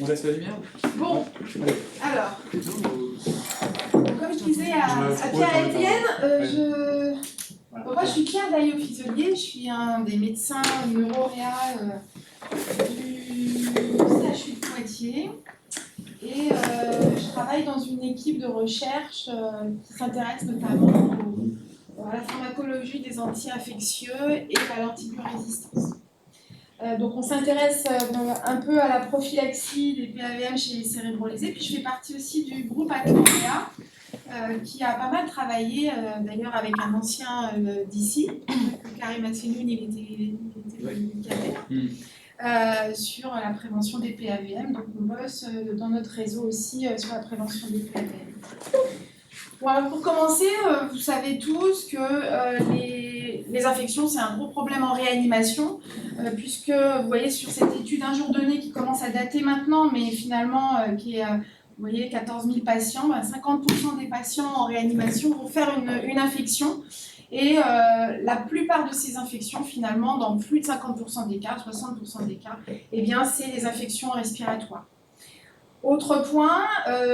On laisse la lumière? Bon, alors, comme je disais à Pierre et Étienne, moi je suis Claire Daillot-Fitelier, je suis un des médecins neuroréa du CHU de Poitiers et je travaille dans une équipe de recherche qui s'intéresse notamment à la pharmacologie des anti-infectieux et à l'antibiorésistance. Donc on s'intéresse un peu à la prophylaxie des PAVM chez les cérébrolésés, puis je fais partie aussi du groupe Acnorea qui a pas mal travaillé, d'ailleurs avec un ancien d'ici, Karim Assenoun, il était volontaire, sur la prévention des PAVM. Donc on bosse dans notre réseau aussi sur la prévention des PAVM. Bon, pour commencer, vous savez tous que les infections, c'est un gros problème en réanimation, puisque vous voyez sur cette étude un jour donné qui commence à dater maintenant, mais finalement qui est, vous voyez, 14 000 patients, 50% des patients en réanimation vont faire une infection. Et la plupart de ces infections, finalement, dans plus de 50% des cas, 60% des cas, eh bien, c'est des infections respiratoires. Autre point,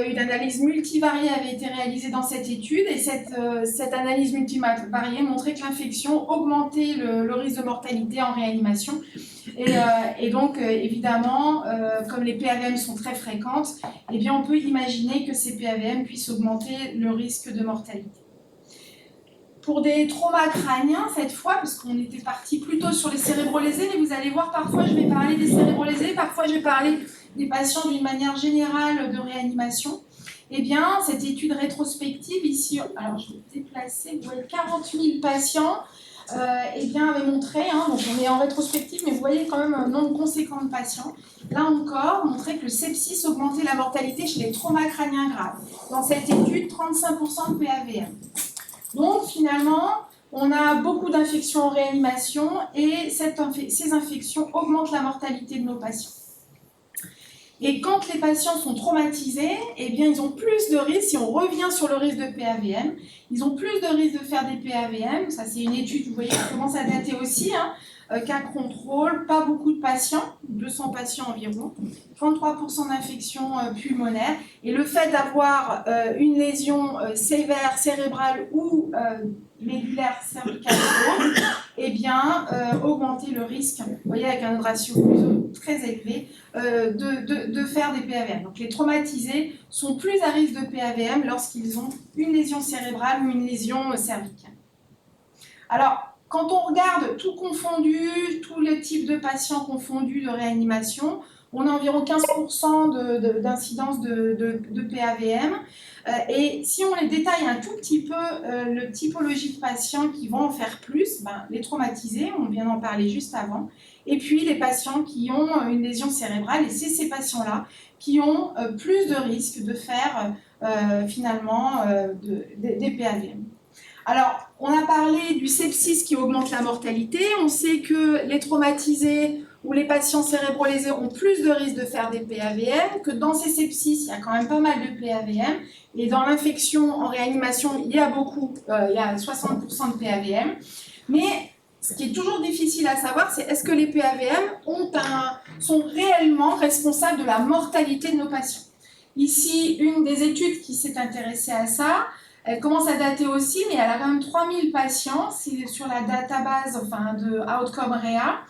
une analyse multivariée avait été réalisée dans cette étude et cette analyse multivariée montrait que l'infection augmentait le risque de mortalité en réanimation. Et donc, évidemment, comme les PAVM sont très fréquentes, eh bien, on peut imaginer que ces PAVM puissent augmenter le risque de mortalité. Pour des traumas crâniens, cette fois, parce qu'on était parti plutôt sur les cérébrolésés, mais vous allez voir, parfois je vais parler des cérébrolésés, parfois je vais parler des patients d'une manière générale de réanimation. Eh bien, cette étude rétrospective ici, alors je vais déplacer, vous voyez, 40 000 patients, eh bien, avait montré, donc on est en rétrospective, mais vous voyez quand même un nombre conséquent de patients, là encore, montrait que le sepsis augmentait la mortalité chez les traumas crâniens graves. Dans cette étude, 35% de PAVM. Donc, finalement, on a beaucoup d'infections en réanimation et ces infections augmentent la mortalité de nos patients. Et quand les patients sont traumatisés, eh bien, ils ont plus de risques, si on revient sur le risque de PAVM, ils ont plus de risques de faire des PAVM. Ça, c'est une étude, vous voyez, qui commence à dater aussi, cas contrôle, pas beaucoup de patients, 200 patients environ, 33% d'infections pulmonaires. Et le fait d'avoir une lésion sévère, cérébrale ou médulaire cervicale, eh bien, augmenter le risque, vous voyez, avec un ratio très élevé, de faire des PAVM. Donc les traumatisés sont plus à risque de PAVM lorsqu'ils ont une lésion cérébrale ou une lésion cervicale. Alors, quand on regarde tout confondu, tous les types de patients confondus de réanimation, on a environ 15% d'incidence de PAVM. Et si on les détaille un tout petit peu, le typologie de patients qui vont en faire plus, les traumatisés, on vient d'en parler juste avant, et puis les patients qui ont une lésion cérébrale, et c'est ces patients-là qui ont plus de risques de faire finalement des PAVM. Alors, on a parlé du sepsis qui augmente la mortalité, on sait que les traumatisés ou les patients cérébrolésés ont plus de risques de faire des PAVM, que dans ces sepsis, il y a quand même pas mal de PAVM, et dans l'infection en réanimation, il y a 60% de PAVM, mais ce qui est toujours difficile à savoir, c'est est-ce que les PAVM sont réellement responsables de la mortalité de nos patients. Ici, une des études qui s'est intéressée à ça, elle commence à dater aussi, mais elle a quand même 3000 patients, c'est sur la database de Outcome Réa,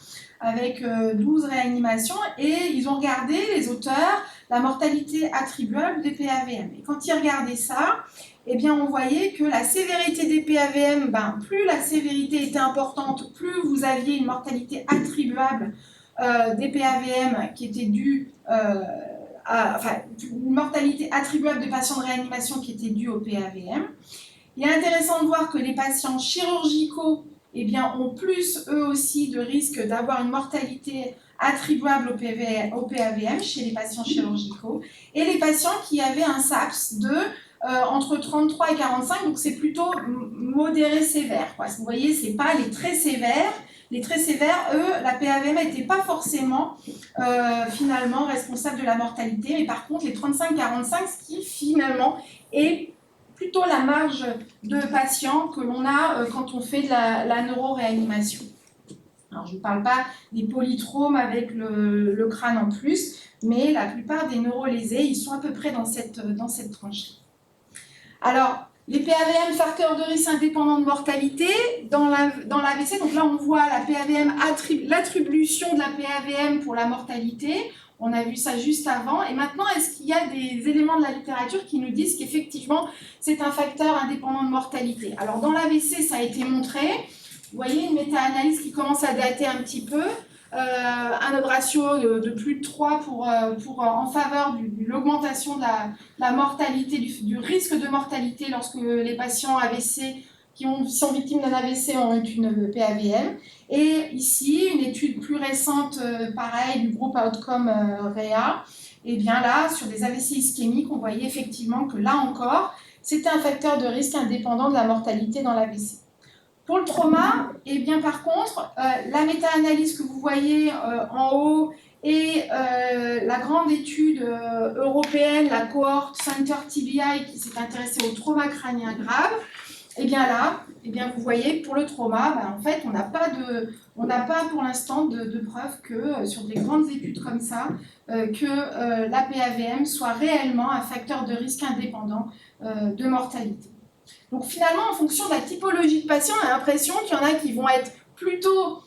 avec 12 réanimations, et ils ont regardé, les auteurs, la mortalité attribuable des PAVM. Et quand ils regardaient ça, eh bien, on voyait que la sévérité des PAVM, plus la sévérité était importante, plus vous aviez une mortalité attribuable des PAVM qui était due une mortalité attribuable des patients de réanimation qui était due au PAVM. Il est intéressant de voir que les patients chirurgicaux ont plus, eux aussi, de risque d'avoir une mortalité attribuable au PAVM chez les patients chirurgicaux, et les patients qui avaient un SAPS de entre 33 et 45, donc c'est plutôt modéré sévère. Vous voyez, ce n'est pas les très sévères. Les très sévères, eux, la PAVM n'était pas forcément finalement responsable de la mortalité, mais par contre les 35-45, ce qui finalement est plutôt la marge de patients que l'on a quand on fait de la neuroréanimation. Alors, je ne parle pas des polychromes avec le crâne en plus, mais la plupart des neurolésés, ils sont à peu près dans cette tranche. Alors, les PAVM, facteurs de risque indépendants de mortalité, dans l'AVC, donc là on voit la PAVM, l'attribution de la PAVM pour la mortalité, on a vu ça juste avant, et maintenant est-ce qu'il y a des éléments de la littérature qui nous disent qu'effectivement c'est un facteur indépendant de mortalité? Alors dans l'AVC ça a été montré, vous voyez une méta-analyse qui commence à dater un petit peu, un odds ratio de plus de 3 en faveur de l'augmentation de la mortalité, du risque de mortalité lorsque les patients AVC sont victimes d'un AVC ont une PAVM. Et ici, une étude plus récente, pareil, du groupe Outcome REA, et bien là, sur des AVC ischémiques, on voyait effectivement que là encore, c'était un facteur de risque indépendant de la mortalité dans l'AVC. Pour le trauma, eh bien, par contre, la méta-analyse que vous voyez en haut et la grande étude européenne, la cohorte Center TBI qui s'est intéressée au trauma crânien grave, eh bien là, eh bien, vous voyez, pour le trauma, en fait, on n'a pas pour l'instant de preuve que sur des grandes études comme ça, que la PAVM soit réellement un facteur de risque indépendant de mortalité. Donc finalement, en fonction de la typologie de patient, on a l'impression qu'il y en a qui vont être plutôt,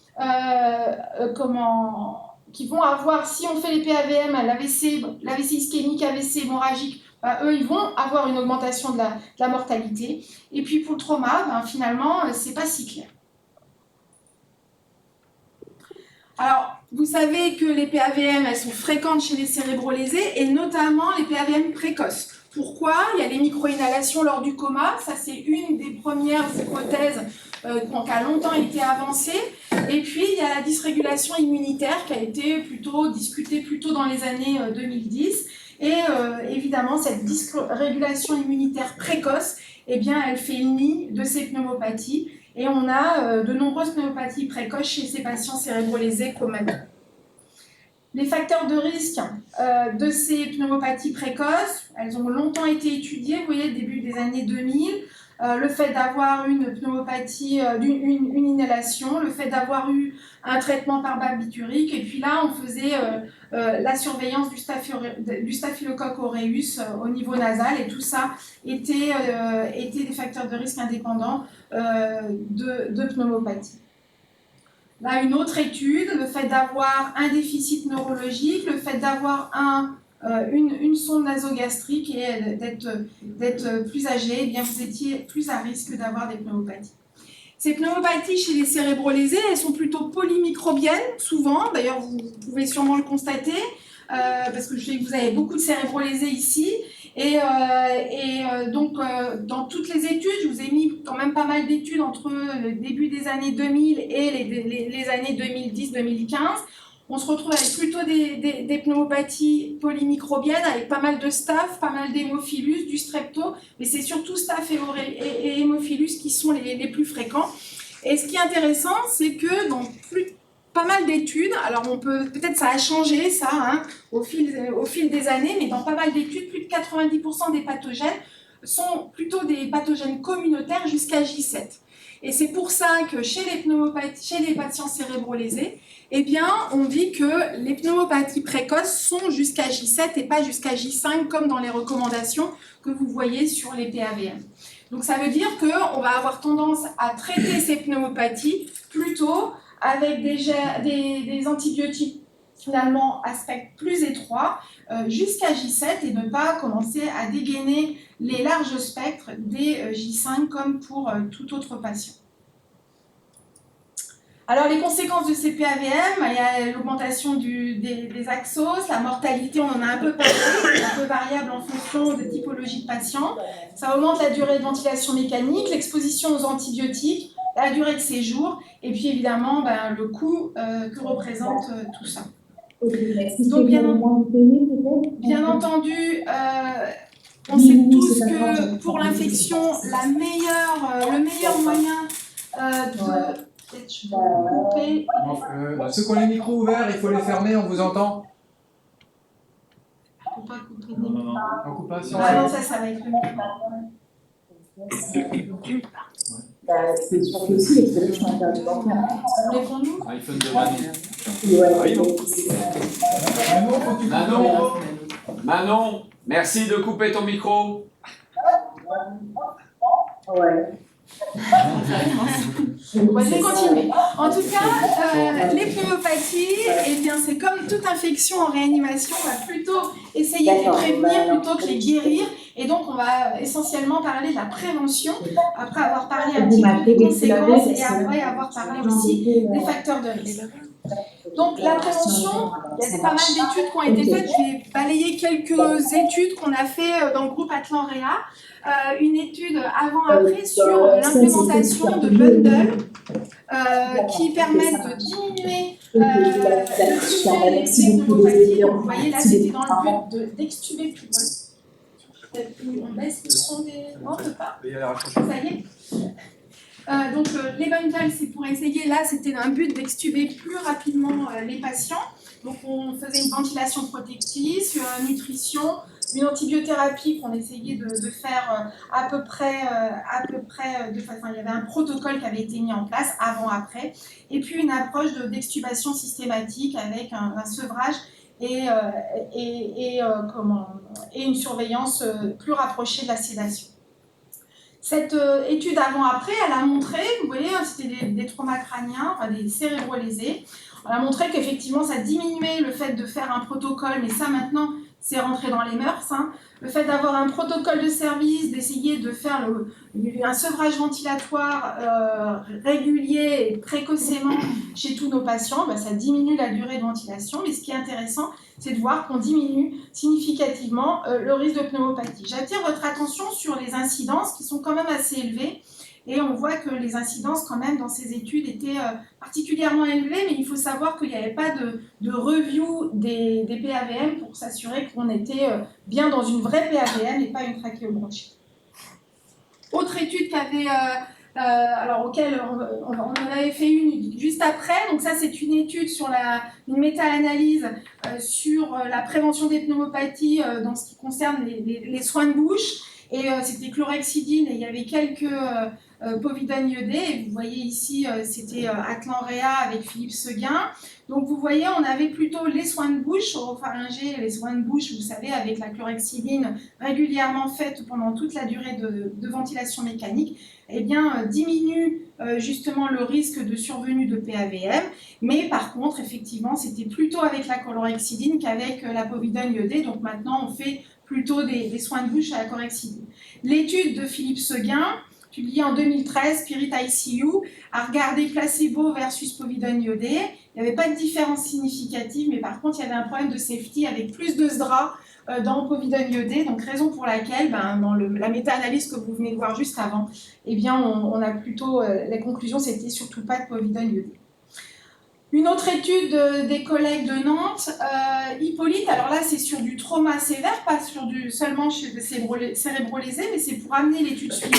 qui vont avoir, si on fait les PAVM, l'AVC ischémique, AVC hémorragique, eux, ils vont avoir une augmentation de la mortalité. Et puis pour le trauma, finalement, c'est pas si clair. Alors, vous savez que les PAVM, elles sont fréquentes chez les cérébrolésés, et notamment les PAVM précoces. Pourquoi? Il y a les micro-inhalations lors du coma, ça c'est une des premières hypothèses qui a longtemps été avancée. Et puis il y a la dysrégulation immunitaire qui a été discutée plutôt dans les années 2010. Et évidemment, cette dysrégulation immunitaire précoce, eh bien, elle fait le nid de ces pneumopathies. Et on a de nombreuses pneumopathies précoces chez ces patients cérébrolésés comateux. Les facteurs de risque de ces pneumopathies précoces, elles ont longtemps été étudiées, vous voyez, au début des années 2000. Le fait d'avoir une pneumopathie, une inhalation, le fait d'avoir eu un traitement par barbiturique, et puis là, on faisait la surveillance du staphylocoque aureus au niveau nasal, et tout ça était des facteurs de risque indépendants de pneumopathie. Là, une autre étude, le fait d'avoir un déficit neurologique, le fait d'avoir une sonde nasogastrique et d'être plus âgé, eh bien vous étiez plus à risque d'avoir des pneumopathies. Ces pneumopathies chez les cérébrolésés, elles sont plutôt polymicrobiennes, souvent, d'ailleurs vous pouvez sûrement le constater, parce que je sais que vous avez beaucoup de cérébrolésés ici, donc dans toutes les études, je vous ai mis quand même pas mal d'études entre le début des années 2000 et les années 2010-2015. On se retrouve avec plutôt des pneumopathies polymicrobiennes, avec pas mal de staph, pas mal d'hémophilus, du strepto, mais c'est surtout staph et hémophilus qui sont les plus fréquents. Et ce qui est intéressant, c'est que dans pas mal d'études, alors peut-être ça a changé ça hein, au fil des années, mais dans pas mal d'études, plus de 90% des pathogènes sont plutôt des pathogènes communautaires jusqu'à J7. Et c'est pour ça que chez les patients cérébrolésés, eh bien, on dit que les pneumopathies précoces sont jusqu'à J7 et pas jusqu'à J5 comme dans les recommandations que vous voyez sur les PAVM. Donc ça veut dire qu'on va avoir tendance à traiter ces pneumopathies plutôt avec des antibiotiques finalement à spectre plus étroit jusqu'à J7 et ne pas commencer à dégainer les larges spectres des J5 comme pour tout autre patient. Alors les conséquences de ces PAVM, il y a l'augmentation des axos, la mortalité, on en a un peu parlé, c'est un peu variable en fonction de typologie de patient. Ça augmente la durée de ventilation mécanique, l'exposition aux antibiotiques, la durée de séjour, et puis évidemment le coût que représente tout ça. Donc bien entendu, on sait tous que pour l'infection, le meilleur moyen de... Peut-être je peux couper. Ceux qui ont les micros ouverts, il faut les fermer, on vous entend. Il ne faut pas couper des micros. On coupe pas, Non, ça va être le micro. C'est surtout aussi les solutions interdimentaires. Répondons. iPhone de Manon. Ouais, Manon, merci de couper ton micro. ouais. Bon, je vais continuer. En tout cas, les pneumopathies, eh bien, c'est comme toute infection en réanimation, on va plutôt essayer de les prévenir plutôt que les guérir. Et donc, on va essentiellement parler de la prévention, après avoir parlé un petit peu des conséquences et après avoir parlé aussi des facteurs de risque. Donc, la prévention, il y a pas mal d'études qui ont été faites. Je vais balayer quelques études qu'on a fait dans le groupe Atlan-Réa. Une étude avant-après sur l'implémentation de bundles qui permettent de diminuer les pneumopathies. Donc, vous voyez, là, c'était dans le but d'extuber plus. On baisse le son des... Non, on peut pas. Ça y est. Donc, les bundles, c'est pour essayer, là, c'était un but d'extuber plus rapidement les patients. Donc, on faisait une ventilation protective, sur la nutrition, une antibiothérapie qu'on essayait de faire à peu près de façon, il y avait un protocole qui avait été mis en place avant-après, et puis une approche d'extubation systématique avec un sevrage et une surveillance plus rapprochée de la sédation. Cette étude avant-après, elle a montré, vous voyez, c'était des traumas crâniens, enfin des cérébrolésés. Elle a montré qu'effectivement, ça diminuait le fait de faire un protocole, mais ça maintenant, c'est rentré dans les mœurs. Hein. Le fait d'avoir un protocole de service, d'essayer de faire un sevrage ventilatoire régulier et précocement chez tous nos patients, ben, ça diminue la durée de ventilation. Mais ce qui est intéressant, c'est de voir qu'on diminue significativement le risque de pneumopathie. J'attire votre attention sur les incidences qui sont quand même assez élevées. Et on voit que les incidences, quand même, dans ces études étaient particulièrement élevées, mais il faut savoir qu'il n'y avait pas de review des PAVM pour s'assurer qu'on était bien dans une vraie PAVM et pas une trachéobronchite. Autre étude auquel on en avait fait une juste après. Donc ça, c'est une étude sur une méta-analyse sur la prévention des pneumopathies dans ce qui concerne les soins de bouche. Et c'était chlorhexidine et il y avait quelques povidone iodé. Et vous voyez ici, c'était Atlan-Réa avec Philippe Seguin. Donc vous voyez, on avait plutôt les soins de bouche, oropharyngés, les soins de bouche, vous savez, avec la chlorhexidine régulièrement faite pendant toute la durée de ventilation mécanique, eh bien, diminue justement le risque de survenue de PAVM. Mais par contre, effectivement, c'était plutôt avec la chlorhexidine qu'avec la povidone iodée. Donc maintenant, on fait plutôt des soins de bouche à la chlorhexidine. L'étude de Philippe Seguin, publiée en 2013, Spirit ICU, a regardé placebo versus povidone iodée. Il n'y avait pas de différence significative, mais par contre, il y avait un problème de safety avec plus de SDRA dans povidone iodée. Donc, raison pour laquelle, dans la méta-analyse que vous venez de voir juste avant, eh bien, on a plutôt, la conclusion, c'était surtout pas de povidone iodée. Une autre étude des collègues de Nantes, Hippolyte, alors là c'est sur du trauma sévère, pas seulement chez des cérébrolésés, mais c'est pour amener l'étude suivante.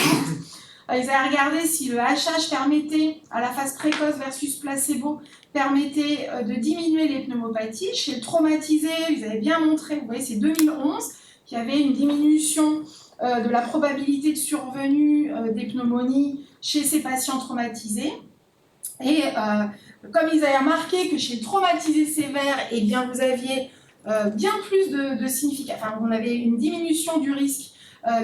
Ils avaient regardé si le HH permettait, à la phase précoce versus placebo, permettait de diminuer les pneumopathies. Chez le traumatisé, ils avaient bien montré, vous voyez c'est 2011, qu'il y avait une diminution de la probabilité de survenue des pneumonies chez ces patients traumatisés. Et comme ils avaient remarqué que chez le traumatisé sévère, eh bien, vous aviez bien plus de signification, enfin, on avait une diminution du risque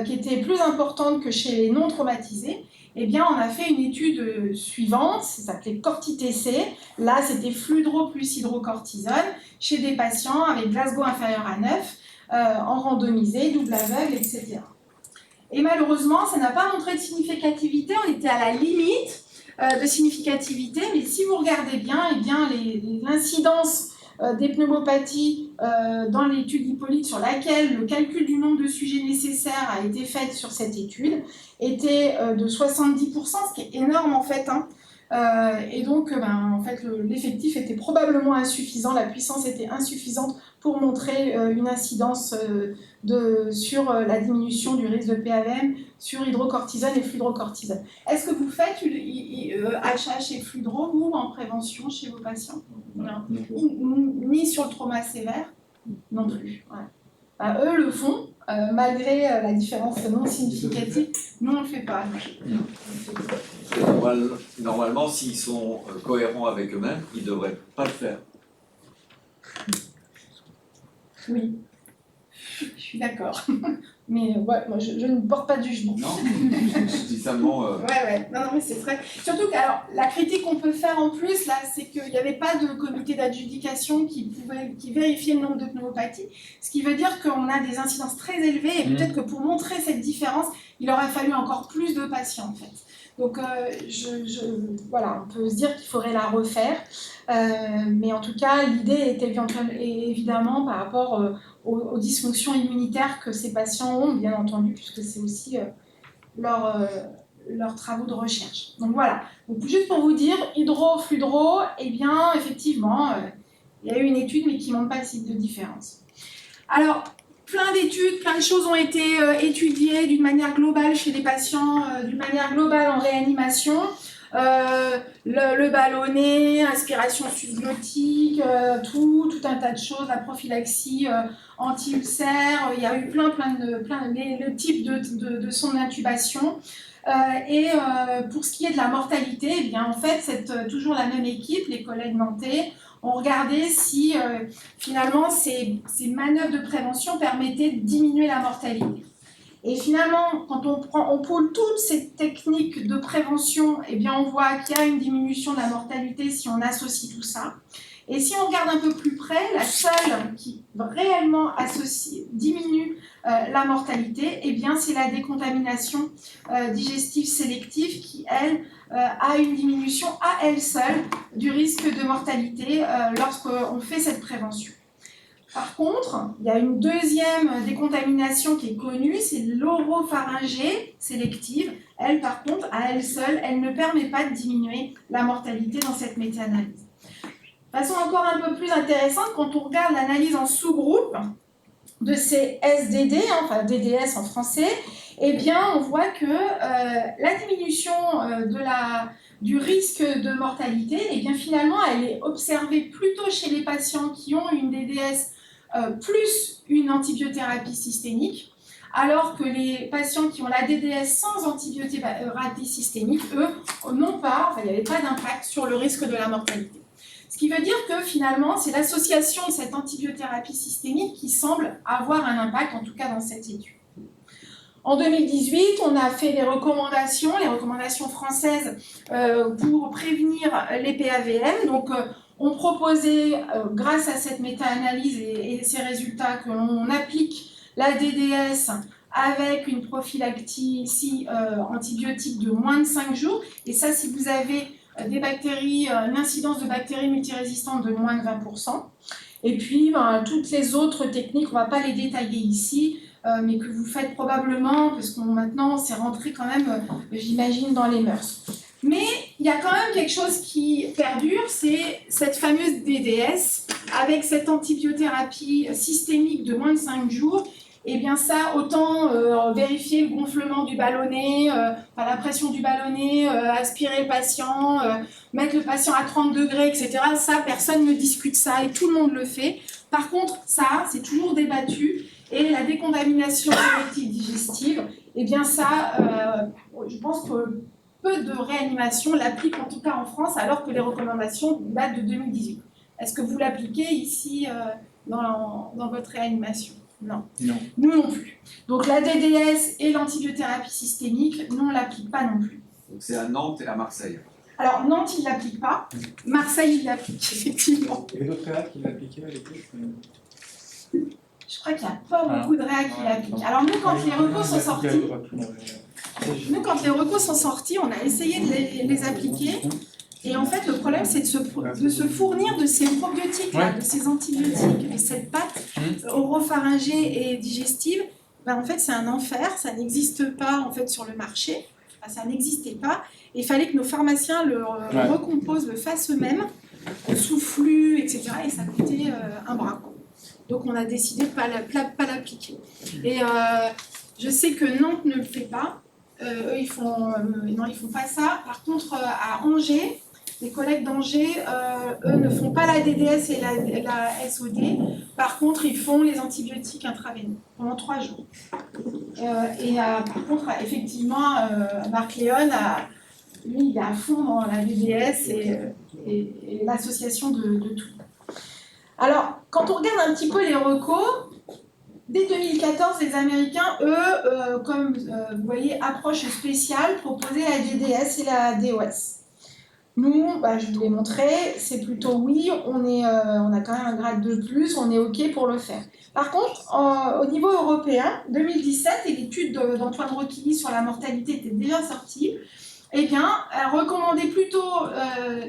qui était plus importante que chez les non traumatisés. Eh bien, on a fait une étude suivante, ça s'appelait Corti-TC. Là, c'était fludro plus hydrocortisone chez des patients avec Glasgow inférieur à 9, en randomisé, double aveugle, etc. Et malheureusement, ça n'a pas montré de significativité, on était à la limite de significativité, mais si vous regardez bien, eh bien l'incidence des pneumopathies dans l'étude Hippolyte sur laquelle le calcul du nombre de sujets nécessaires a été fait sur cette étude était de 70%, ce qui est énorme en fait. Hein. Et donc, en fait, l'effectif était probablement insuffisant, la puissance était insuffisante pour montrer une incidence sur la diminution du risque de PAVM sur hydrocortisone et fludrocortisone. Est-ce que vous faites HH et fludro, vous, en prévention chez vos patients? Non. Ni sur le trauma sévère non plus. Ouais. Eux le font, malgré la différence non significative. Nous, on ne le fait pas. Non. Et normalement, s'ils sont cohérents avec eux-mêmes, ils ne devraient pas le faire. Oui, je suis d'accord. Mais ouais, moi, je ne porte pas de jugement. Non, je dis seulement. Ouais, non, mais c'est vrai. Surtout que alors, la critique qu'on peut faire en plus, là, c'est qu'il n'y avait pas de comité d'adjudication qui vérifiait le nombre de pneumopathies, ce qui veut dire qu'on a des incidences très élevées et peut-être que pour montrer cette différence, il aurait fallu encore plus de patients, en fait. Donc, voilà, on peut se dire qu'il faudrait la refaire, mais en tout cas, l'idée est évidemment par rapport aux dysfonctions immunitaires que ces patients ont, bien entendu, puisque c'est aussi leurs travaux de recherche. Donc voilà, donc, juste pour vous dire, hydro-fludro, eh bien, effectivement, il y a eu une étude, mais qui ne montre pas le site de différence. Alors, plein d'études, plein de choses ont été étudiées d'une manière globale chez les patients, d'une manière globale en réanimation. Le ballonnet, inspiration subglottique, tout un tas de choses, la prophylaxie anti-ulcère, il y a eu le type de son d'intubation. Pour ce qui est de la mortalité, eh bien, en fait, c'est toujours la même équipe, les collègues nantais, ont regardé si finalement ces manœuvres de prévention permettaient de diminuer la mortalité. Et finalement, quand on pôle toutes ces techniques de prévention, eh bien, on voit qu'il y a une diminution de la mortalité si on associe tout ça. Et si on regarde un peu plus près, la seule qui réellement diminue la mortalité, eh bien, c'est la décontamination digestive sélective qui, elle, a une diminution à elle seule du risque de mortalité lorsqu'on fait cette prévention. Par contre, il y a une deuxième décontamination qui est connue, c'est l'oropharyngée sélective. Elle, par contre, à elle seule, elle ne permet pas de diminuer la mortalité dans cette méta-analyse. De façon encore un peu plus intéressante, quand on regarde l'analyse en sous-groupe de ces SDD, enfin DDS en français, eh bien, on voit que la diminution du risque de mortalité, eh bien, finalement, elle est observée plutôt chez les patients qui ont une DDS plus une antibiothérapie systémique, alors que les patients qui ont la DDS sans antibiothérapie systémique, eux, n'ont pas, enfin, il n'y avait pas d'impact sur le risque de la mortalité. Ce qui veut dire que finalement, c'est l'association de cette antibiothérapie systémique qui semble avoir un impact, en tout cas dans cette étude. En 2018, on a fait les recommandations françaises pour prévenir les PAVM. Donc, on proposait, grâce à cette méta-analyse et ces résultats, que l'on applique la DDS avec une prophylaxie antibiotique de moins de 5 jours. Et ça, si vous avez des bactéries, une incidence de bactéries multirésistantes de moins de 20%. Et puis, toutes les autres techniques, on ne va pas les détailler ici, mais que vous faites probablement, parce que maintenant, c'est rentré quand même, j'imagine, dans les mœurs. Mais il y a quand même quelque chose qui perdure, c'est cette fameuse DDS, avec cette antibiothérapie systémique de moins de 5 jours. Et bien ça, autant vérifier le gonflement du ballonnet, la pression du ballonnet, aspirer le patient, mettre le patient à 30 degrés, etc. Ça, personne ne discute ça et tout le monde le fait. Par contre, ça, c'est toujours débattu. Et la décontamination sélective digestive, eh bien ça, je pense que peu de réanimations l'appliquent, en tout cas en France, alors que les recommandations datent de 2018. Est-ce que vous l'appliquez ici dans votre réanimation ? Non. Nous non plus. Donc la DDS et l'antibiothérapie systémique, nous on ne l'applique pas non plus. Donc c'est à Nantes et à Marseille. Alors Nantes, il ne l'applique pas. Marseille, il l'applique, effectivement. Il y avait d'autres réacs qui l'appliquaient à l'époque. Je crois qu'il n'y a pas beaucoup de réacs qui l'appliquent. Alors nous, quand les recours sont sortis, on a essayé de les appliquer. Et en fait, le problème, c'est de se fournir de ces probiotiques, de ces antibiotiques, de cette pâte oropharyngée et digestive. En fait, c'est un enfer. Ça n'existe pas en fait, sur le marché. Enfin, ça n'existait pas. Et il fallait que nos pharmaciens le recomposent, le fassent eux-mêmes, sous flux, etc. Et ça coûtait un bras. Donc, on a décidé de ne pas l'appliquer. Et je sais que Nantes ne le fait pas. Eux, ils font pas ça. Par contre, à Angers, les collègues d'Angers, eux, ne font pas la DDS et la SOD. Par contre, ils font les antibiotiques intraveineux pendant 3 jours. Par contre, effectivement, Marc Léon lui, il est à fond dans la DDS et l'association de tout. Alors, quand on regarde un petit peu les recos, dès 2014, les Américains, eux, comme vous voyez, approche spéciale, proposaient la DDS et la DOS. Nous, je vous l'ai montré, c'est plutôt oui, on a quand même un grade de plus, on est OK pour le faire. Par contre, au niveau européen, 2017, et l'étude d'Antoine Roquilly sur la mortalité était déjà sortie, eh bien, elle recommandait plutôt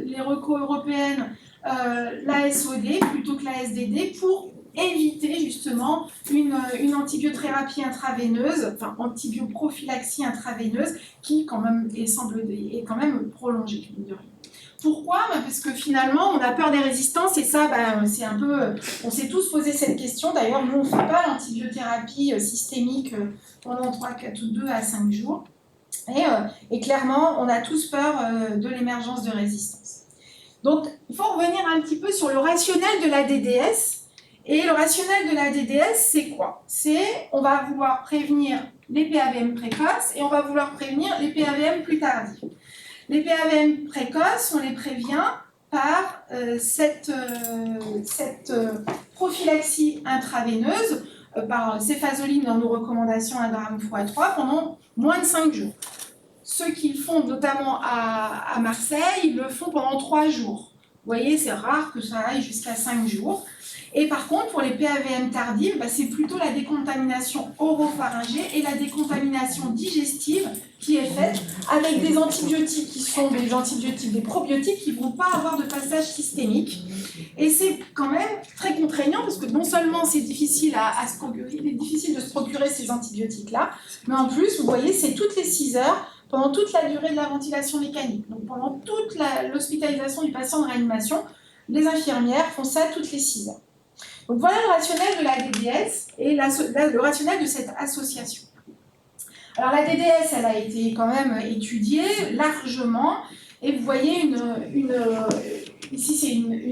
les recos européennes, la SOD plutôt que la SDD pour éviter justement une antibiothérapie intraveineuse, enfin antibioprophylaxie intraveineuse qui quand même est quand même prolongée. Pourquoi ? Parce que finalement, on a peur des résistances et ça, c'est un peu... On s'est tous posé cette question. D'ailleurs, nous, on ne fait pas l'antibiothérapie systémique pendant 2 à 5 jours. Et clairement, on a tous peur de l'émergence de résistance. Donc, il faut revenir un petit peu sur le rationnel de la DDS. Et le rationnel de la DDS, c'est quoi ? On va vouloir prévenir les PAVM précoces et on va vouloir prévenir les PAVM plus tardifs. Les PAVM précoces, on les prévient par cette prophylaxie intraveineuse, par céphazoline dans nos recommandations 1 g/3 pendant moins de 5 jours. Ceux qui le font notamment à Marseille, ils le font pendant 3 jours. Vous voyez, c'est rare que ça aille jusqu'à 5 jours. Et par contre, pour les PAVM tardives, c'est plutôt la décontamination oropharyngée et la décontamination digestive qui est faite avec des antibiotiques qui sont des antibiotiques, des probiotiques qui ne vont pas avoir de passage systémique. Et c'est quand même très contraignant parce que non seulement c'est difficile à se procurer, il est difficile de se procurer ces antibiotiques-là, mais en plus, vous voyez, c'est toutes les 6 heures pendant toute la durée de la ventilation mécanique. Donc pendant toute l'hospitalisation du patient de réanimation, les infirmières font ça toutes les 6 heures. Donc voilà le rationnel de la DDS et le rationnel de cette association. Alors la DDS, elle a été quand même étudiée largement et vous voyez ici c'est une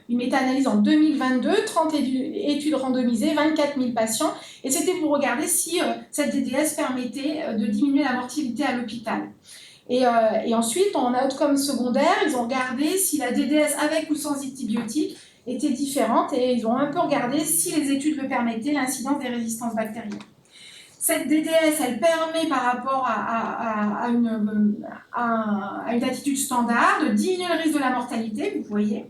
méta-analyse en 2022, 30 études randomisées, 24 000 patients et c'était pour regarder si cette DDS permettait de diminuer la mortalité à l'hôpital. Et ensuite, en outcome secondaire, ils ont regardé si la DDS avec ou sans antibiotiques était différente et ils ont un peu regardé si les études le permettaient, l'incidence des résistances bactériennes. Cette DDS, elle permet par rapport à une attitude standard de diminuer le risque de la mortalité, vous voyez.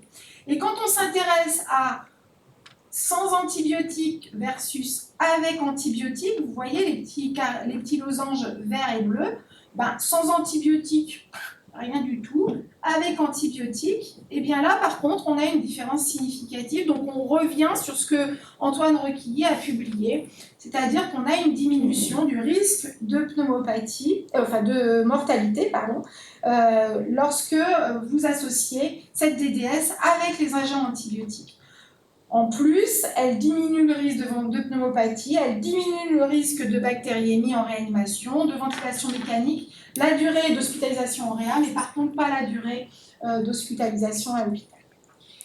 Et quand on s'intéresse à sans antibiotiques versus avec antibiotiques, vous voyez les petits losanges verts et bleus, sans antibiotiques, rien du tout. Avec antibiotiques, et bien là, par contre, on a une différence significative. Donc, on revient sur ce que Antoine Roquilly a publié, c'est-à-dire qu'on a une diminution du risque de pneumopathie, de mortalité, lorsque vous associez cette DDS avec les agents antibiotiques. En plus, elle diminue le risque de pneumopathie, elle diminue le risque de bactériémie en réanimation, de ventilation mécanique, la durée d'hospitalisation en réa, mais par contre pas la durée d'hospitalisation à l'hôpital.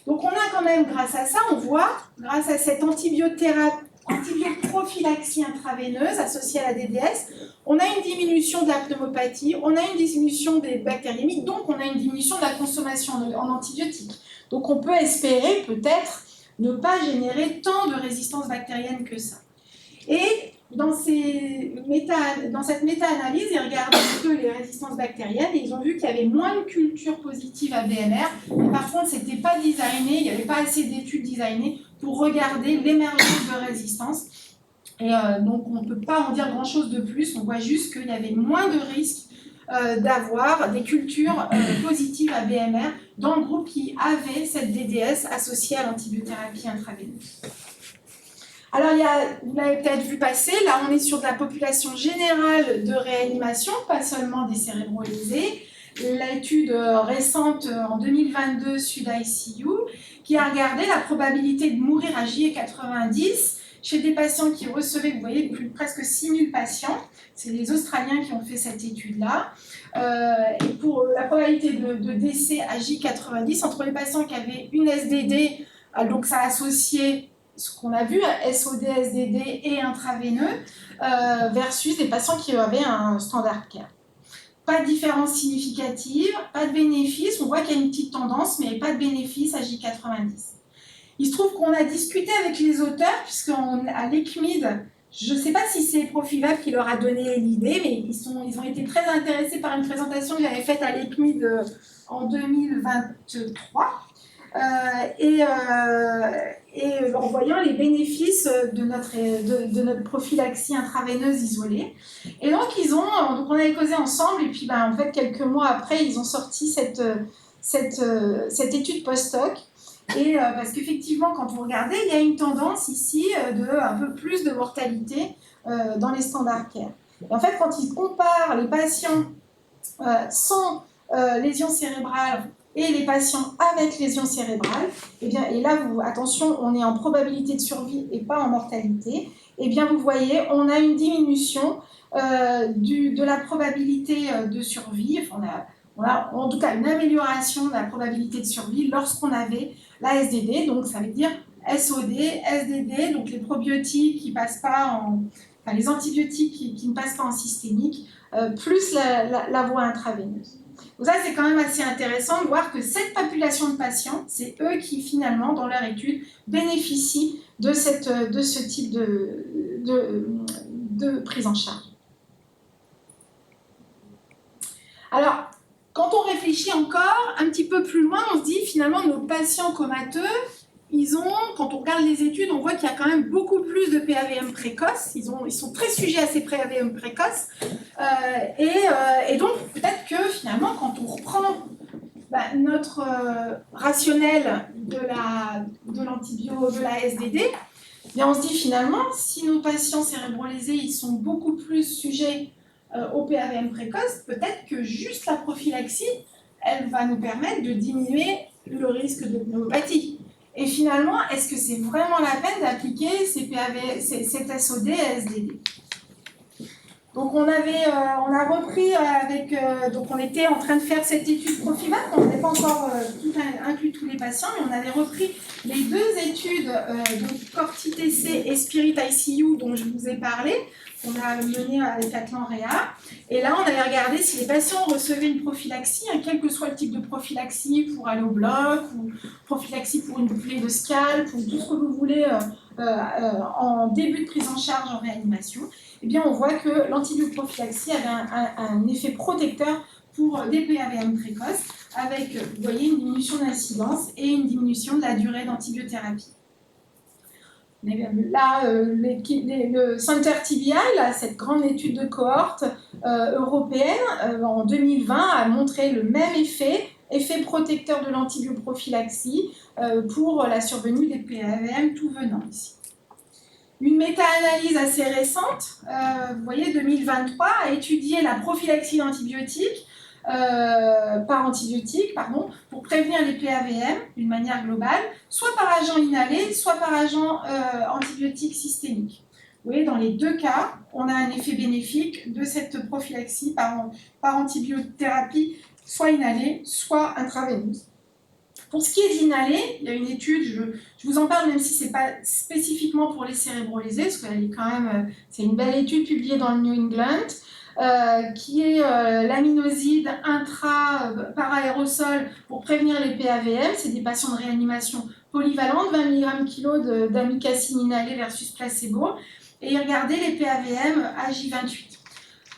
Donc on a quand même, grâce à ça, on voit, grâce à cette antibioprophylaxie intraveineuse associée à la DDS, on a une diminution de la pneumopathie, on a une diminution des bactériémies, donc on a une diminution de la consommation en antibiotiques. Donc on peut espérer peut-être ne pas générer tant de résistance bactérienne que ça. Et dans cette méta-analyse, ils regardent un peu les résistances bactériennes et ils ont vu qu'il y avait moins de cultures positives à BMR, mais par contre, ce n'était pas designé, il n'y avait pas assez d'études designées pour regarder l'émergence de résistance. Et donc, on ne peut pas en dire grand-chose de plus, on voit juste qu'il y avait moins de risques d'avoir des cultures positives à BMR dans le groupe qui avait cette DDS associée à l'antibiothérapie intraveineuse. Alors, vous l'avez peut-être vu passer, là on est sur de la population générale de réanimation, pas seulement des cérébrolésés. L'étude récente en 2022 SUD-ICU qui a regardé la probabilité de mourir à JE90 chez des patients qui recevaient, vous voyez, presque 6000 patients. C'est les Australiens qui ont fait cette étude-là. Et pour la probabilité de décès à J90 entre les patients qui avaient une SDD, donc ça a associé ce qu'on a vu, SOD, SDD et intraveineux, versus des patients qui avaient un standard care. pas de différence significative, pas de bénéfice. On voit qu'il y a une petite tendance, mais pas de bénéfice à J90. Il se trouve qu'on a discuté avec les auteurs, puisqu'à l'ECMID, je ne sais pas si c'est Profilab qui leur a donné l'idée, mais ils ont été très intéressés par une présentation que j'avais faite à l'ECMID en 2023. Et en voyant les bénéfices de notre prophylaxie intraveineuse isolée. Et donc, on avait causé ensemble, et puis en fait, quelques mois après, ils ont sorti cette étude post-hoc. Et parce qu'effectivement, quand vous regardez, il y a une tendance ici de un peu plus de mortalité dans les standards care. Et en fait, quand ils comparent les patients sans lésion cérébrale et les patients avec lésion cérébrale, et là, attention, on est en probabilité de survie et pas en mortalité, et bien vous voyez, on a une diminution de la probabilité de survie, on a en tout cas une amélioration de la probabilité de survie lorsqu'on avait la SDD, donc ça veut dire SOD, SDD, donc les probiotiques qui passent pas les antibiotiques qui ne passent pas en systémique, plus la voie intraveineuse. Donc ça, c'est quand même assez intéressant de voir que cette population de patients, c'est eux qui, finalement, dans leur étude, bénéficient de ce type de prise en charge. Alors, quand on réfléchit encore un petit peu plus loin, on se dit, finalement, nos patients comateux, quand on regarde les études, on voit qu'il y a quand même beaucoup plus de PAVM précoces. Ils sont très sujets à ces PAVM précoces. Et donc, peut-être que finalement, quand on reprend notre rationnel de la SDD, on se dit finalement, si nos patients cérébrolésés, ils sont beaucoup plus sujets au PAVM précoce, peut-être que juste la prophylaxie, elle va nous permettre de diminuer le risque de pneumopathie. Et finalement, est-ce que c'est vraiment la peine d'appliquer cette SOD à SDD? Donc on a repris donc on était en train de faire cette étude Profilab, on n'avait pas encore inclus tous les patients, mais on avait repris les deux études de Corti TC et Spirit ICU dont je vous ai parlé, qu'on a menées avec Atlan Réa. Et là, on avait regardé si les patients recevaient une prophylaxie, quel que soit le type de prophylaxie pour aller au bloc, ou prophylaxie pour une plaie de scalp, ou tout ce que vous voulez en début de prise en charge en réanimation. Eh bien, on voit que l'antibioprophylaxie avait un effet protecteur pour des PAVM précoces, avec, vous voyez, une diminution d'incidence et une diminution de la durée d'antibiothérapie. Là, le Center TBI, cette grande étude de cohorte européenne, en 2020, a montré le même effet protecteur de l'antibioprophylaxie pour la survenue des PAVM tout venant ici. Une méta-analyse assez récente, vous voyez, 2023, a étudié la prophylaxie d'antibiotiques par antibiotique, pour prévenir les PAVM d'une manière globale, soit par agent inhalé, soit par agent antibiotique systémique. Vous voyez, dans les deux cas, on a un effet bénéfique de cette prophylaxie par antibiothérapie, soit inhalée, soit intraveineuse. Pour ce qui est d'inhalé, il y a une étude, je vous en parle même si ce n'est pas spécifiquement pour les cérébrolésés, parce que c'est une belle étude publiée dans le New England, qui est l'aminoside par aérosol pour prévenir les PAVM. C'est des patients de réanimation polyvalente, 20 mg kg d'amicacine inhalée versus placebo. Et regardez les PAVM à J28.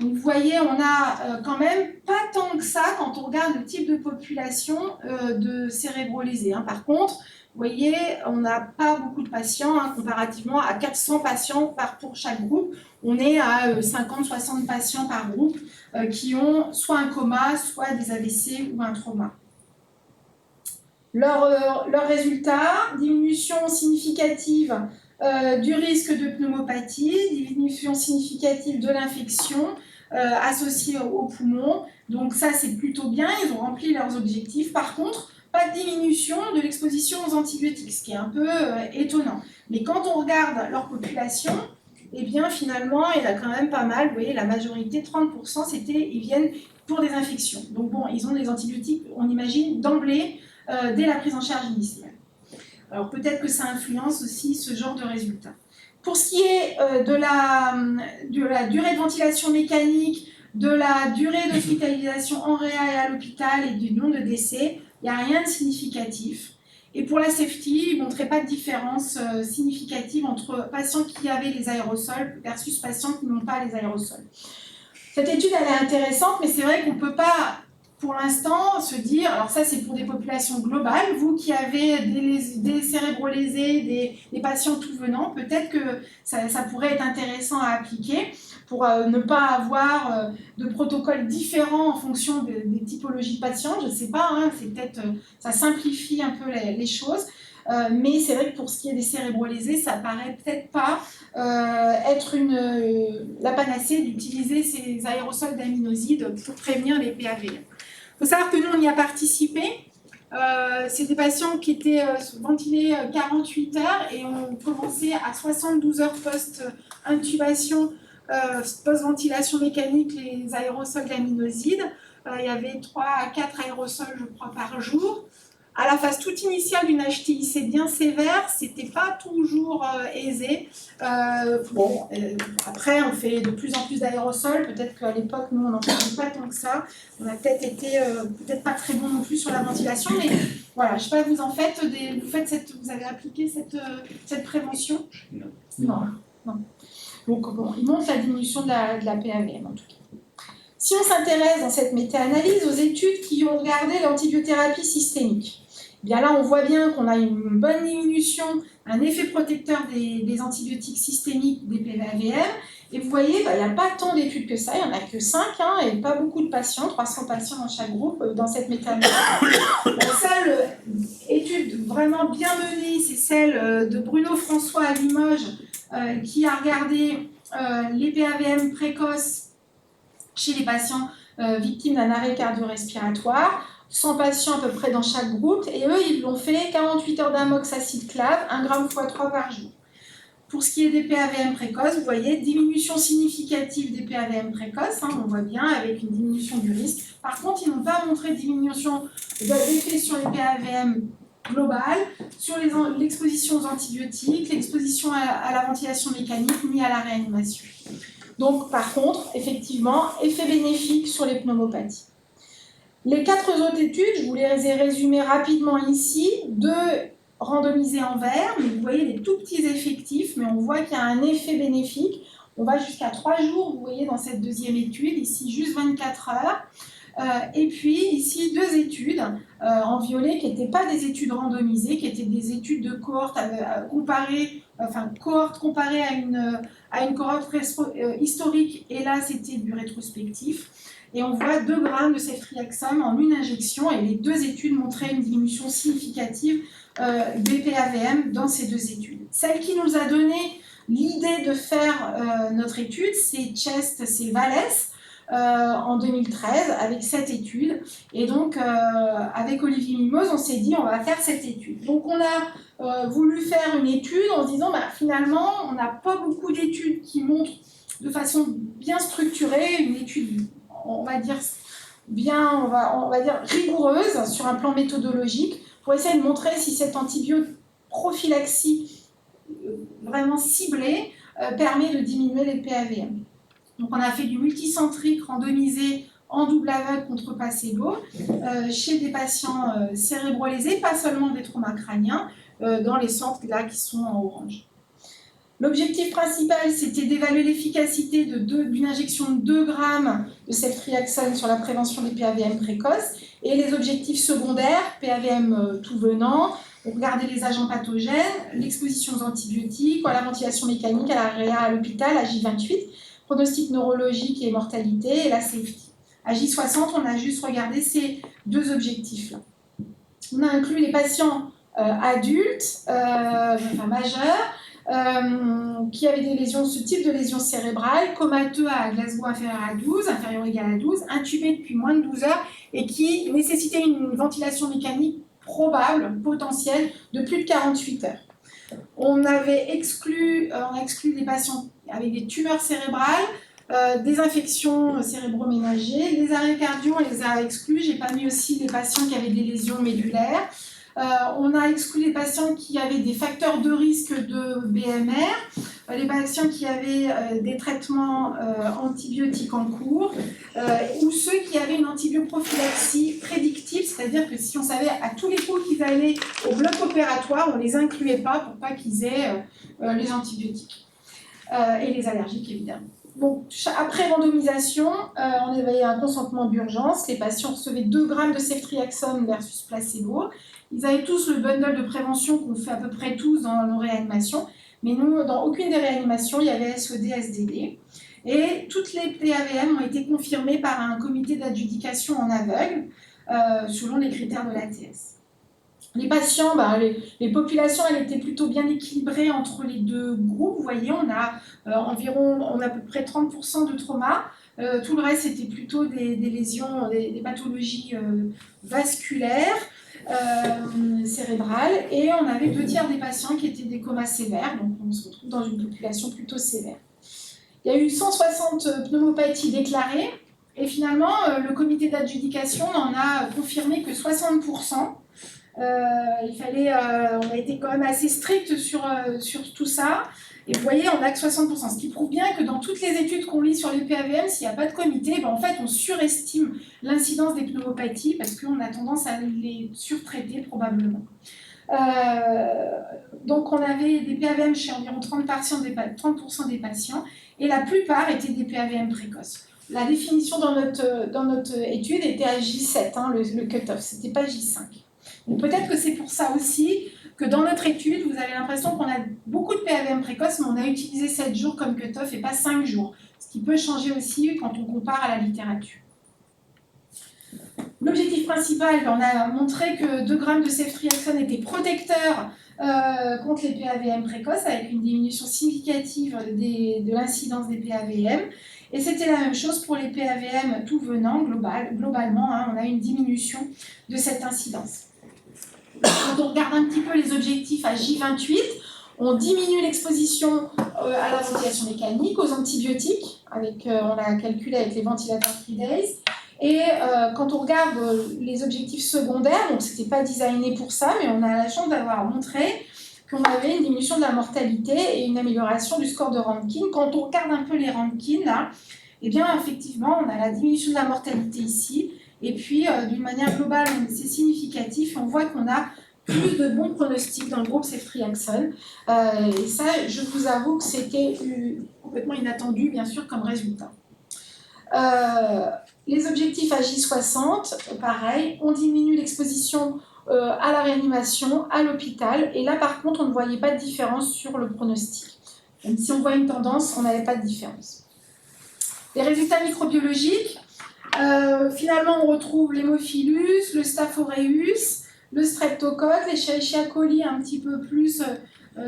Donc, vous voyez, on a quand même pas tant que ça quand on regarde le type de population de cérébrolésés. Par contre, vous voyez, on n'a pas beaucoup de patients, comparativement à 400 patients pour chaque groupe. On est à 50-60 patients par groupe qui ont soit un coma, soit des AVC ou un trauma. Leurs résultats, diminution significative du risque de pneumopathie, diminution significative de l'infection associée aux poumons. Donc ça, c'est plutôt bien, ils ont rempli leurs objectifs. Par contre, pas de diminution de l'exposition aux antibiotiques, ce qui est un peu étonnant. Mais quand on regarde leur population, eh bien finalement, il y en a quand même pas mal. Vous voyez, la majorité, 30%, ils viennent pour des infections. Donc bon, ils ont des antibiotiques, on imagine, d'emblée, dès la prise en charge initiale. Alors peut-être que ça influence aussi ce genre de résultats. Pour ce qui est de la durée de ventilation mécanique de la durée d'hospitalisation en réa et à l'hôpital et du nombre de décès, il n'y a rien de significatif. Et pour la safety, il ne montrait pas de différence significative entre patients qui avaient les aérosols versus patients qui n'ont pas les aérosols. Cette étude, elle est intéressante, mais c'est vrai qu'on ne peut pas, pour l'instant, se dire, alors ça c'est pour des populations globales, vous qui avez des cérébrolésés, des patients tout venant, peut-être que ça pourrait être intéressant à appliquer pour ne pas avoir de protocoles différents en fonction des typologies de patients, je ne sais pas, hein, c'est peut-être, ça simplifie un peu les choses. Mais c'est vrai que pour ce qui est des cérébrolésés, ça paraît peut-être pas être la panacée d'utiliser ces aérosols d'aminosides pour prévenir les PAV. Il faut savoir que nous, on y a participé. C'est des patients qui étaient ventilés 48 heures et ont commencé à 72 heures post-intubation, post-ventilation mécanique, les aérosols d'aminosides. Il y avait 3 à 4 aérosols, je crois, par jour. À la phase toute initiale d'une HTIC bien sévère, c'était pas toujours aisé. Après, on fait de plus en plus d'aérosols. Peut-être qu'à l'époque, nous, on n'en faisait pas tant que ça. On a peut-être été peut-être pas très bon non plus sur la ventilation. Mais voilà, je ne sais pas, vous en faites, vous avez appliqué cette prévention ? Non. Donc, bon, il montre la diminution de la PAVM, en tout cas. Si on s'intéresse dans cette méta-analyse aux études qui ont regardé l'antibiothérapie systémique, eh bien là, on voit bien qu'on a une bonne diminution, un effet protecteur des antibiotiques systémiques des PAVM. Et vous voyez, il n'y a pas tant d'études que ça, il n'y en a que 5, et pas beaucoup de patients, 300 patients dans chaque groupe dans cette méta-analyse. La seule étude vraiment bien menée, c'est celle de Bruno François à Limoges, qui a regardé les PAVM précoces chez les patients victimes d'un arrêt cardio-respiratoire, 100 patients à peu près dans chaque groupe, et eux, ils l'ont fait 48 heures d'amoxicillin clave, 1 gramme x 3 par jour. Pour ce qui est des PAVM précoces, vous voyez, diminution significative des PAVM précoces, on voit bien, avec une diminution du risque. Par contre, ils n'ont pas montré de diminution d'effet sur les PAVM globales, sur l'exposition aux antibiotiques, l'exposition à la ventilation mécanique, ni à la réanimation. Donc, par contre, effectivement, effet bénéfique sur les pneumopathies. Les 4 autres études, je vous les ai résumées rapidement ici, 2 randomisées en vert, mais vous voyez des tout petits effectifs, mais on voit qu'il y a un effet bénéfique. On va jusqu'à 3 jours, vous voyez, dans cette deuxième étude, ici juste 24 heures. Et puis ici 2 études en violet qui n'étaient pas des études randomisées, qui étaient des études de cohorte comparée à une cohorte historique, et là c'était du rétrospectif. Et on voit 2 grammes de ceftriaxone en une injection, et les 2 études montraient une diminution significative des PAVM dans ces 2 études. Celle qui nous a donné l'idée de faire notre étude, c'est Chest, c'est Vallès, en 2013 avec cette étude, et donc avec Olivier Mimose on s'est dit on va faire cette étude. Donc on a voulu faire une étude en se disant finalement on n'a pas beaucoup d'études qui montrent de façon bien structurée une étude on va dire rigoureuse sur un plan méthodologique pour essayer de montrer si cette antibio-prophylaxie vraiment ciblée permet de diminuer les PAVM. Donc on a fait du multicentrique randomisé en double aveugle contre placebo chez des patients cérébrolésés, pas seulement des traumas crâniens, dans les centres là qui sont en orange. L'objectif principal, c'était d'évaluer l'efficacité d'une injection de 2 grammes de ceftriaxone sur la prévention des PAVM précoces, et les objectifs secondaires, PAVM tout venant, regarder les agents pathogènes, l'exposition aux antibiotiques, à la ventilation mécanique, à la réa à l'hôpital, à J28, pronostic neurologique et mortalité, et la safety. À J60, on a juste regardé ces 2 objectifs-là. On a inclus les patients adultes, majeurs, qui avaient des lésions, ce type de lésions cérébrales, comateux à Glasgow inférieur à 12, inférieur ou égal à 12, intubés depuis moins de 12 heures et qui nécessitaient une ventilation mécanique probable, potentielle, de plus de 48 heures. On a exclu des patients avec des tumeurs cérébrales, des infections cérébroménagées, les arrêts cardio, on les a exclus. J'ai pas mis aussi les patients qui avaient des lésions médulaires. On a exclu les patients qui avaient des facteurs de risque de BMR, les patients qui avaient des traitements antibiotiques en cours, ou ceux qui avaient une antibioprophylaxie prédictive, c'est-à-dire que si on savait à tous les coups qu'ils allaient au bloc opératoire, on ne les incluait pas pour pas qu'ils aient les antibiotiques et les allergiques évidemment. Bon, après randomisation, on avait un consentement d'urgence. Les patients recevaient 2 grammes de ceftriaxone versus placebo. Ils avaient tous le bundle de prévention qu'on fait à peu près tous dans nos réanimations. Mais nous, dans aucune des réanimations, il y avait SOD, SDD. Et toutes les PAVM ont été confirmées par un comité d'adjudication en aveugle, selon les critères de l'ATS. Les patients, les populations, elles étaient plutôt bien équilibrées entre les 2 groupes. Vous voyez, on a à peu près 30% de trauma. Tout le reste, c'était plutôt des lésions, des pathologies vasculaires, cérébrales. Et on avait 2 tiers des patients qui étaient des comas sévères. Donc, on se retrouve dans une population plutôt sévère. Il y a eu 160 pneumopathies déclarées. Et finalement, le comité d'adjudication en a confirmé que 60%. On a été quand même assez strict sur tout ça. Et vous voyez, on n'a que 60%. Ce qui prouve bien que dans toutes les études qu'on lit sur les PAVM, s'il n'y a pas de comité, en fait, on surestime l'incidence des pneumopathies parce qu'on a tendance à les surtraiter probablement. Donc, on avait des PAVM chez environ 30% des patients et la plupart étaient des PAVM précoces. La définition dans notre étude était à J7, le cut-off, c'était pas J5. Donc peut-être que c'est pour ça aussi que dans notre étude, vous avez l'impression qu'on a beaucoup de PAVM précoces, mais on a utilisé 7 jours comme cut-off et pas 5 jours, ce qui peut changer aussi quand on compare à la littérature. L'objectif principal, on a montré que 2 grammes de ceftriaxone était protecteur contre les PAVM précoces, avec une diminution significative de l'incidence des PAVM. Et c'était la même chose pour les PAVM tout venant, globalement, on a une diminution de cette incidence. Quand on regarde un petit peu les objectifs à J28, on diminue l'exposition à la ventilation mécanique, aux antibiotiques, on l'a calculé avec les ventilateurs free days. Et quand on regarde les objectifs secondaires, donc c'était pas designé pour ça, mais on a la chance d'avoir montré qu'on avait une diminution de la mortalité et une amélioration du score de Rankin. Quand on regarde un peu les Rankin, là, eh bien effectivement, on a la diminution de la mortalité ici. Et puis, d'une manière globale, c'est significatif. On voit qu'on a plus de bons pronostics dans le groupe ceftriaxone. Et ça, je vous avoue que c'était complètement inattendu, bien sûr, comme résultat. Les objectifs à J60, pareil, on diminue l'exposition à la réanimation, à l'hôpital. Et là, par contre, on ne voyait pas de différence sur le pronostic. Même si on voit une tendance, on n'avait pas de différence. Les résultats microbiologiques, finalement, on retrouve l'hémophilus, le staph aureus, le streptocoque, les Escherichia coli un petit peu plus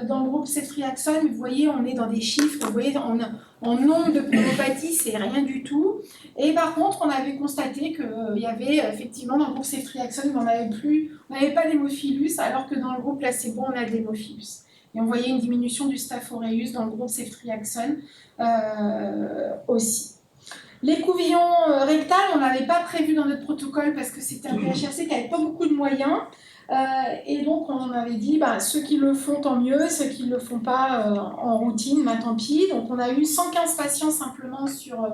dans le groupe ceftriaxone. Vous voyez, on est dans des chiffres, vous voyez, en nombre de pneumopathie, c'est rien du tout. Et par contre, on avait constaté qu'il y avait effectivement dans le groupe ceftriaxone, on n'avait pas d'hémophilus, alors que dans le groupe placebo, on a de l'hémophilus. Et on voyait une diminution du staph aureus dans le groupe ceftriaxone aussi. Les couvillons rectales, on ne l'avait pas prévu dans notre protocole parce que c'était un PHRC qui n'avait pas beaucoup de moyens. Et donc, on avait dit, ceux qui le font, tant mieux. Ceux qui ne le font pas en routine, tant pis. Donc, on a eu 115 patients simplement sur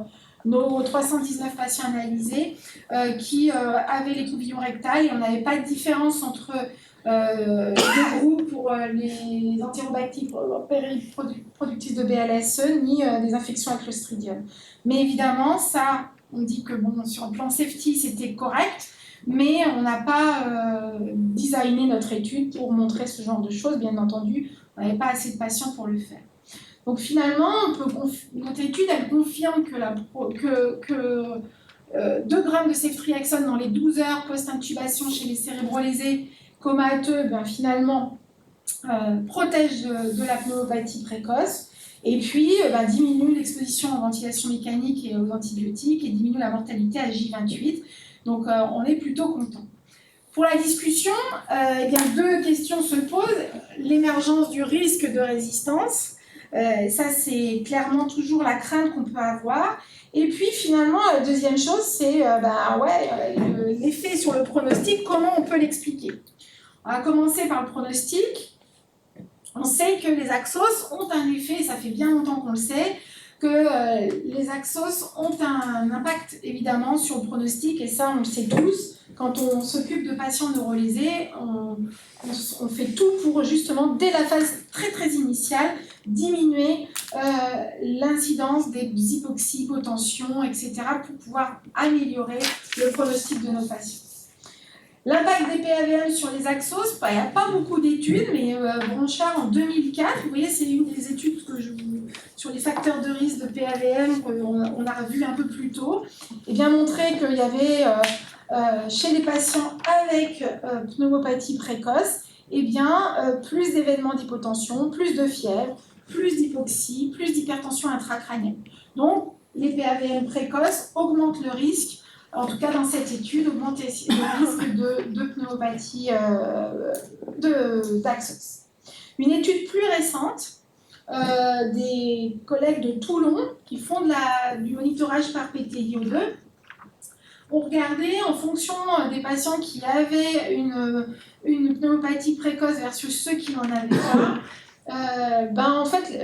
nos 319 patients analysés qui avaient les couvillons rectales. Et on n'avait pas de différence entre les groupes pour les entérobactéries productrices de BLSE, ni des infections à Clostridium. Mais évidemment, ça, on dit que sur le plan safety, c'était correct, mais on n'a pas designé notre étude pour montrer ce genre de choses. Bien entendu, on n'avait pas assez de patients pour le faire. Donc finalement, notre étude, elle confirme que 2 grammes de ceftriaxone dans les 12 heures post-intubation chez les cérébrolésés comateux, finalement, protège de la pneumopathie précoce. Et puis, diminue l'exposition en ventilation mécanique et aux antibiotiques et diminue la mortalité à J28. Donc, on est plutôt content. Pour la discussion, 2 questions se posent. L'émergence du risque de résistance, ça c'est clairement toujours la crainte qu'on peut avoir. Et puis finalement, la deuxième chose, c'est l'effet sur le pronostic, comment on peut l'expliquer ? On va commencer par le pronostic. On sait que les axos ont un effet, et ça fait bien longtemps qu'on le sait, que les axos ont un impact évidemment sur le pronostic, et ça on le sait tous. Quand on s'occupe de patients neurolésés, on fait tout pour justement, dès la phase très très initiale, diminuer l'incidence des hypoxies, hypotensions, etc. pour pouvoir améliorer le pronostic de nos patients. L'impact des PAVM sur les axos, il n'y a pas beaucoup d'études, mais Bronchard en 2004, vous voyez, c'est une des études sur les facteurs de risque de PAVM qu'on a vu un peu plus tôt, et bien montré qu'il y avait chez les patients avec pneumopathie précoce, eh bien, plus d'événements d'hypotension, plus de fièvre, plus d'hypoxie, plus d'hypertension intracrânienne. Donc, les PAVM précoces augmentent le risque, en tout cas dans cette étude, augmente le risque de pneumopathie d'Axos. Une étude plus récente, des collègues de Toulon qui font du monitorage par PTiO2, ont regardé en fonction des patients qui avaient une pneumopathie précoce versus ceux qui n'en avaient pas. En fait,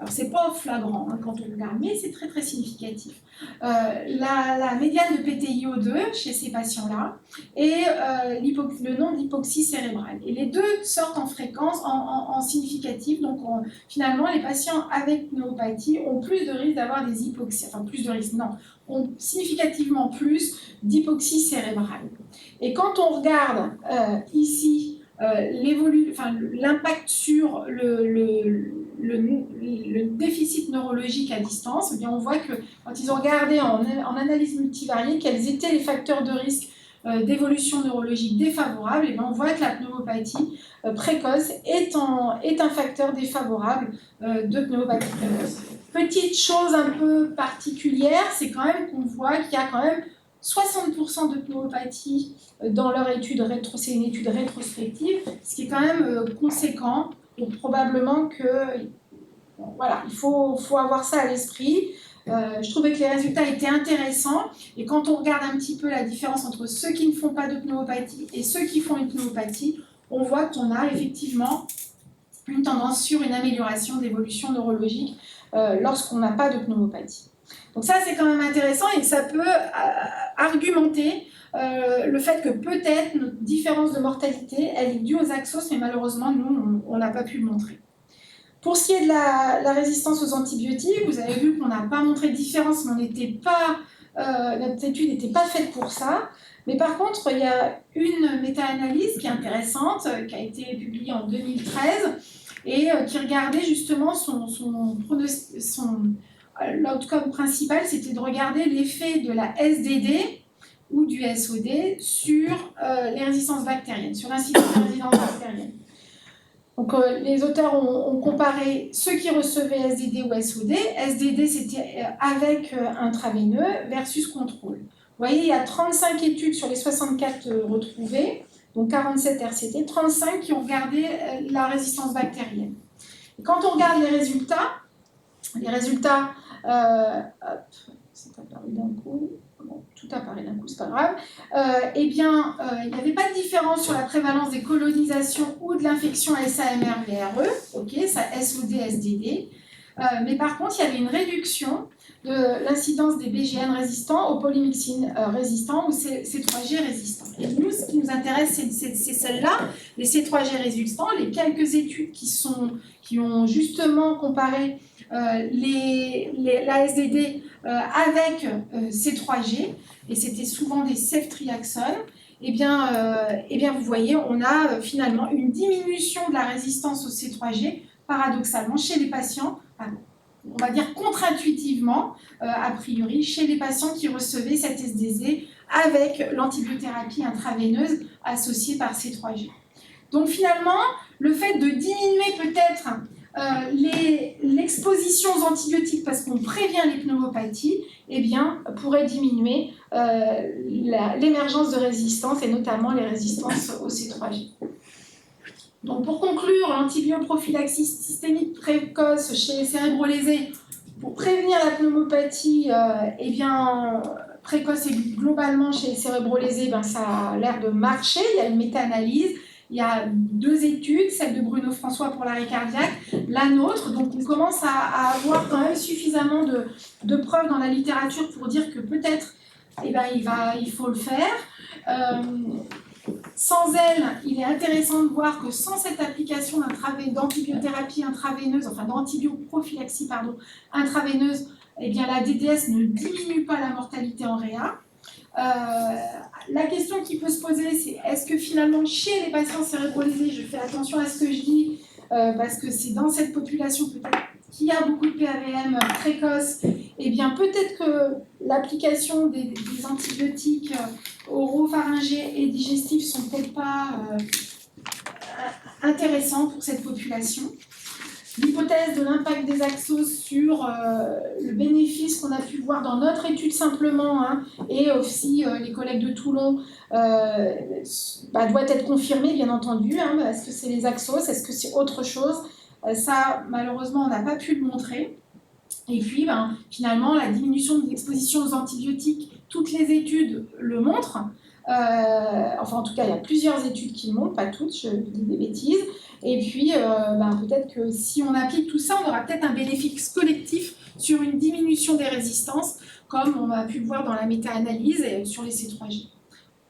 alors c'est pas flagrant quand on regarde, mais c'est très très significatif. La médiane de PTiO2 chez ces patients-là et le nombre d'hypoxies cérébrales. Et les deux sortent en fréquence, en significatif. Donc finalement, les patients avec pneumopathie ont plus de risque d'avoir des hypoxies, enfin plus de risque, non, ont significativement plus d'hypoxie cérébrale. Et quand on regarde ici l'impact sur le déficit neurologique à distance, eh bien on voit que quand ils ont regardé en analyse multivariée quels étaient les facteurs de risque d'évolution neurologique défavorable, eh bien on voit que la pneumopathie précoce est un facteur défavorable de pneumopathie précoce. Petite chose un peu particulière, c'est quand même qu'on voit qu'il y a quand même 60% de pneumopathie dans leur étude c'est une étude rétrospective, ce qui est quand même conséquent. Donc probablement que voilà, il faut avoir ça à l'esprit. Je trouvais que les résultats étaient intéressants, et quand on regarde un petit peu la différence entre ceux qui ne font pas de pneumopathie et ceux qui font une pneumopathie, on voit qu'on a effectivement une tendance sur une amélioration d'évolution neurologique lorsqu'on n'a pas de pneumopathie. Donc ça, c'est quand même intéressant, et ça peut argumenter le fait que peut-être notre différence de mortalité, elle est due aux axos, mais malheureusement, nous, on n'a pas pu le montrer. Pour ce qui est de la résistance aux antibiotiques, vous avez vu qu'on n'a pas montré de différence, mais notre étude n'était pas faite pour ça. Mais par contre, il y a une méta-analyse qui est intéressante, qui a été publiée en 2013, et qui regardait justement l'outcome principal, c'était de regarder l'effet de la SDD ou du SOD sur les résistances bactériennes, sur l'incidence des résistances bactériennes. Donc les auteurs ont comparé ceux qui recevaient SDD ou SOD. SDD, c'était avec intraveineux versus contrôle. Vous voyez, il y a 35 études sur les 64 retrouvées, donc 47 RCT, 35 qui ont regardé la résistance bactérienne. Et quand on regarde les résultats, c'est apparu d'un coup. Bon, tout apparaît d'un coup, c'est pas grave. Eh bien, il n'y avait pas de différence sur la prévalence des colonisations ou de l'infection SAMR-VRE, ok, ça SOD, SDD. Mais par contre, il y avait une réduction de l'incidence des BGN résistants aux polymyxines résistants ou C3G résistants. Et nous, ce qui nous intéresse, c'est celle-là, les C3G résistants, les quelques études qui ont justement comparé la SDD avec C3G, et c'était souvent des ceftriaxone. Eh bien, vous voyez, on a finalement une diminution de la résistance au C3G, paradoxalement, chez les patients, on va dire contre-intuitivement, a priori, chez les patients qui recevaient cette SDZ avec l'antibiothérapie intraveineuse associée par C3G. Donc finalement, le fait de diminuer peut-être l'exposition aux antibiotiques parce qu'on prévient les pneumopathies, eh bien, pourrait diminuer l'émergence de résistance, et notamment les résistances au C3G. Donc pour conclure, l'antibioprophylaxie systémique précoce chez les cérébrolésés pour prévenir la pneumopathie, eh bien, précoce et globalement chez les cérébrolésés, ça a l'air de marcher. Il y a une méta-analyse, il y a 2 études, celle de Bruno François pour l'arrêt cardiaque, la nôtre. Donc on commence à avoir quand même suffisamment de preuves dans la littérature pour dire que peut-être il faut le faire. Sans elle, il est intéressant de voir que sans cette application d'antibiothérapie intraveineuse, enfin d'antibioprophylaxie intraveineuse, la DDS ne diminue pas la mortalité en réa. La question qui peut se poser, c'est est-ce que finalement chez les patients cérébrolésés, je fais attention à ce que je dis, parce que c'est dans cette population peut-être qu'il y a beaucoup de PAVM précoces, peut-être que l'application des antibiotiques oropharyngés et digestifs sont peut-être pas intéressants pour cette population. L'hypothèse de l'impact des axos sur le bénéfice qu'on a pu voir dans notre étude simplement, et aussi les collègues de Toulon, doit être confirmée, bien entendu. Est-ce que c'est les axos? Est-ce que c'est autre chose? Ça, malheureusement, on n'a pas pu le montrer. Et puis, finalement, la diminution de l'exposition aux antibiotiques, toutes les études le montrent. En tout cas, il y a plusieurs études qui le montrent, pas toutes, je dis des bêtises. Et puis, peut-être que si on applique tout ça, on aura peut-être un bénéfice collectif sur une diminution des résistances, comme on a pu le voir dans la méta-analyse et sur les C3G.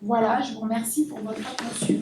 Voilà, je vous remercie pour votre attention.